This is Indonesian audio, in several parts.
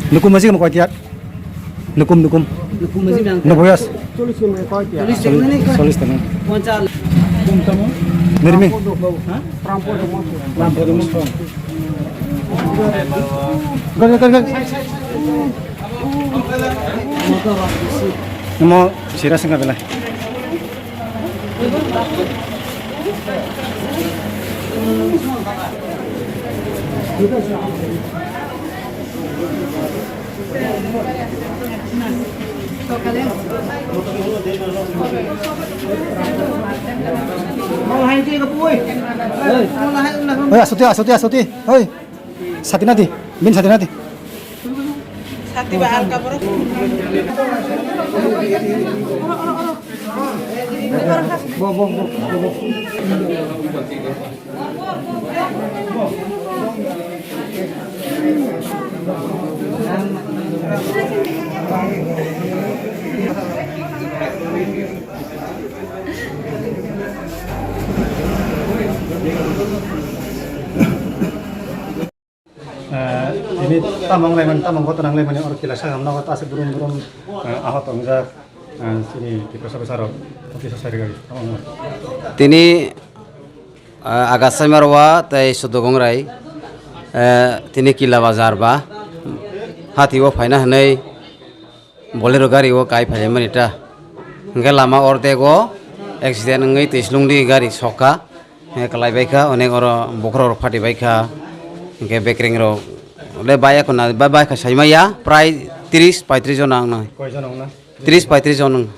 Nukum masih mau kuatiat. Nukum. Lukum masih bilang. Nuboyas. Tulis ini. Solis tenan. Poncal. Nirmi. Perampok. Gak. Namo siras enggak bela. Asuti. Hoi. Satinati. Bin satinati. Sati bahal kabur. Ini tamang kota nang leman yang orang kila saham nawa tas burung ahot enggak sini di besar oke sosari kali. Tini agak semerwa tei sudogongrai tini kila bazar ba hati wo faina hanai bolero gari wo kai phale manita hingga lama orte go accident ngai tislungdi gari soka kalai baika onek oro bokro phati baika hingga bekring ro le baya kona bye ka saimaya prai 30-35 jon ang na Koijon ong na 30-35 jon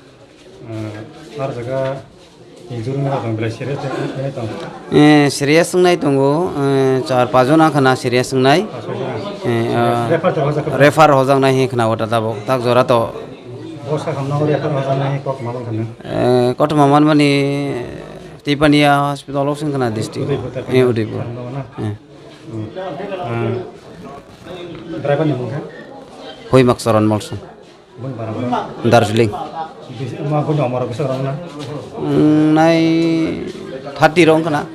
har jaga injurung na dong bela serius ini tong serius ngai tunggu 4-5 jon khana serius ngai refer hojang nai khana wata tabo tak jora to bosa kamna ore kan hojang nai kok mamang khana kot maman mani Tipania hospital of khana district Udaipur driver ni mungkin hoi maksaran molson bun barang Darjeeling ma bun amar besar orang na nai 30 rong kana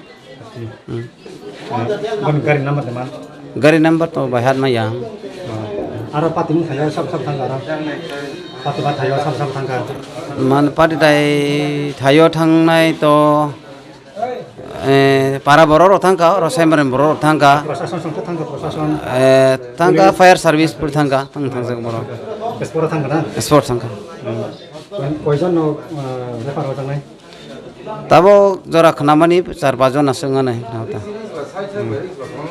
bun gari nama teman gari number to bahat ma yang aro patim thaya sab thangara patiba thaya sab thangka man pati dai thayo thangnai to para bororo thangka ro semaren bororo thangka proseson songke thangka proseson thangka fire service pur thangka thang boro sport thangka na sport thangka koijon no refer hojang nai tabo jora khnamani 4-5 jon asenga nai nata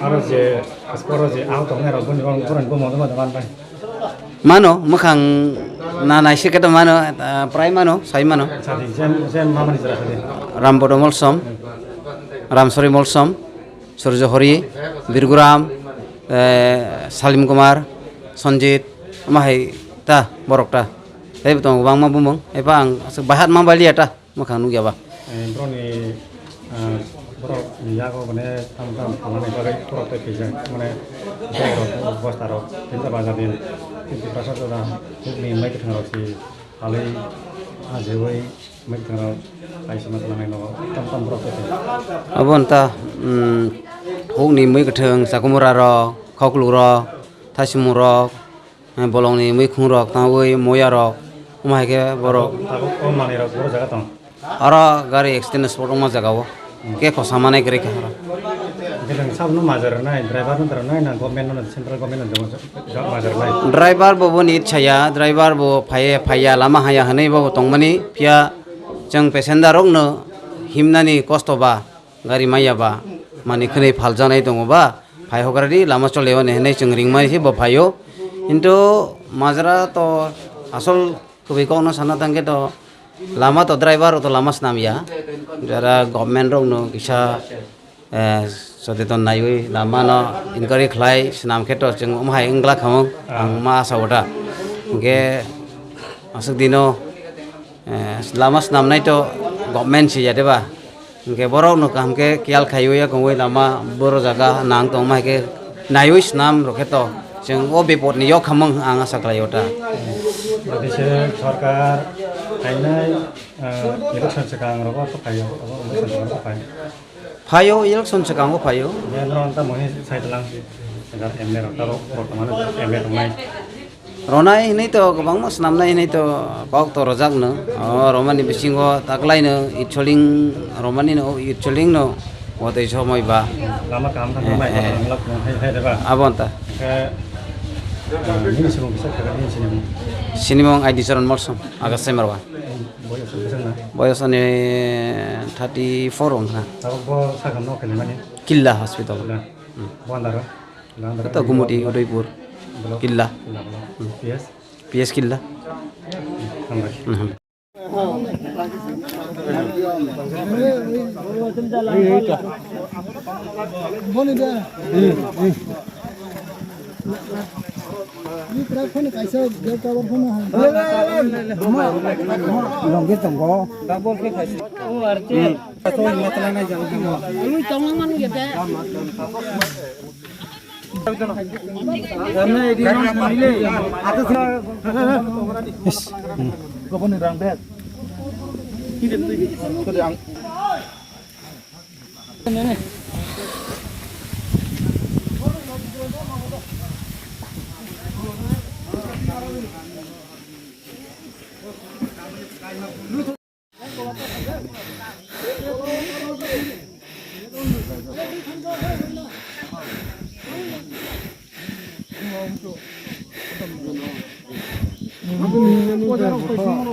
aro je sport je out of nero bun buran bu modo teman pai mano mukhang na nai siketa mano prai mano sai mano jadi jen mamani jara tadi Rambodo Molsom Ramsori Molsom Surjo Hori Birguram Salim Kumar Sonjit mahai ta borok ta ei butong bang ma bumong ei bang bahat ma bali ta makhang nu ya ba bro ni borok ni ya ko bane tam mane bagai borok te pija mane borok bostaro tinta bazadin tinta prasad da ni mai ke tharo si alai ajewai mai tharo ai sama tanai no tam borok te abon ta hok ni mai katheng sakumura ro khoklu ro thasimu ro bolong ni mai khung ro tawoi moya ro mai ke borok tago on mane ro boro jaga tong ara gari accident spot ma jagawo ke khosamane gari ka hara gedang sab no majar nai driver no nai na government no central government no majar nai driver bo ni chaya driver bo phaya lama haya hanei bo tongmani pia jang passenger rok no himnani kosto ba gari maya ba mani khnei phaljanai dongo ba phai hograri lama cholewa ne hanei jang ringmai si bo phayo into majra to asol kubi ko no sana tangke to lama to driver to lama snam ya jara government rok no kisa soteton naiwi lama no inquiry khlai snam kheto jeng umhai ingla khamong ang ma sawata ge asuk dino lama snam nai to government si jade ba ge borok no kam ke kial khaiwi ya kongoi lama boro jaga nang tong mai ke naiwi snam rokheto jeng o bipot ni yok khamong ang asa klayota bisa सरकार फाइनाय इलेक्सन सिगाङावबो फायो इलेक्सन सिगाङावबो फायो फायो इलेक्सन सिगाङाव फायो बेनोन्ता महि साइडलां एगार एमए रक्तारो बर्तमान एमए दंनाय रनाय हिनै तो गोबां मोसानाय हिनै तो पाक तो रजाकनो रमानि बिसिङाव ताकलायनो इटसलिं रमानिनो इटसलिंनो वतै समयबा लामा काम थांनाय लामा hay देबा आबन्ता ini sebelum bisa ini sini Sinimong ID Saron Morsum agak semerwa boleh sebesarnya boyosane 34 on ha tahu gua sagam no kelimani Killa Hospital bandara kata Gumudi Udaipur Killa PS Killa Longge tonggo. Double ke khai. Oh arche. To matla na jang jang. Lu tonglang man gete. Karena ini orang milih atas kau ni rang bet. Kita tu yang. Ini.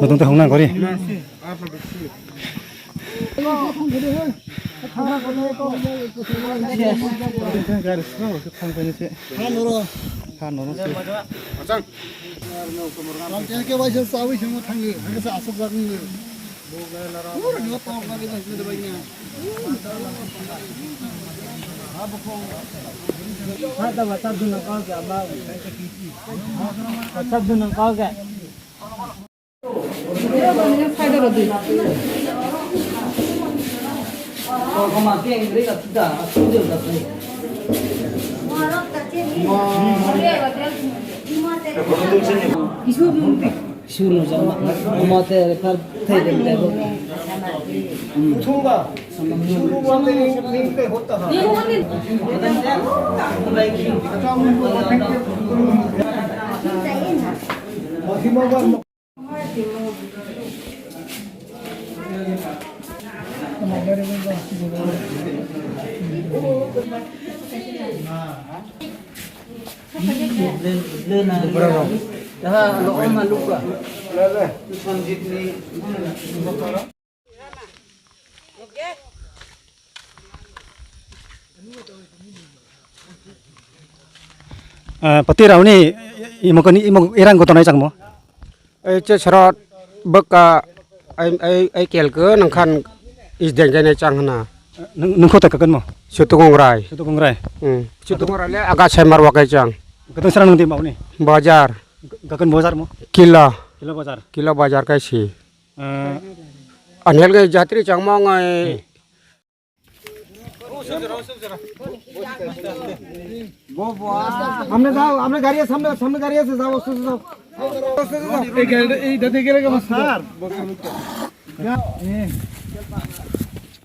Nonton teh hongna kori. Ada WhatsApp dulu kau ke abang. WhatsApp dulu kau ke. Suruh sama, mata rekar thay deh deh. Uthunga, suruh mata link पे होता है. Dah, lo orang malu ka? Lele. Sanjit ni. Pati rauni imok irang ko tonai changmo. Che syarat beka ai kel ke nangkan is dengene changhna Nungko tak kakan mo. sutungong rai Itu kongrai. sutungong rai le agak semar wakai chang Katong sarang nungti mau ni. bazar Kakan bazar mo. kila Kilo bazar. kai si anhel ke jatri chang ma ngai हमने गाड़ी है सामने गाड़ी है जाओ उससे जाओ एक गाड़ी इधर देखेगा मत सर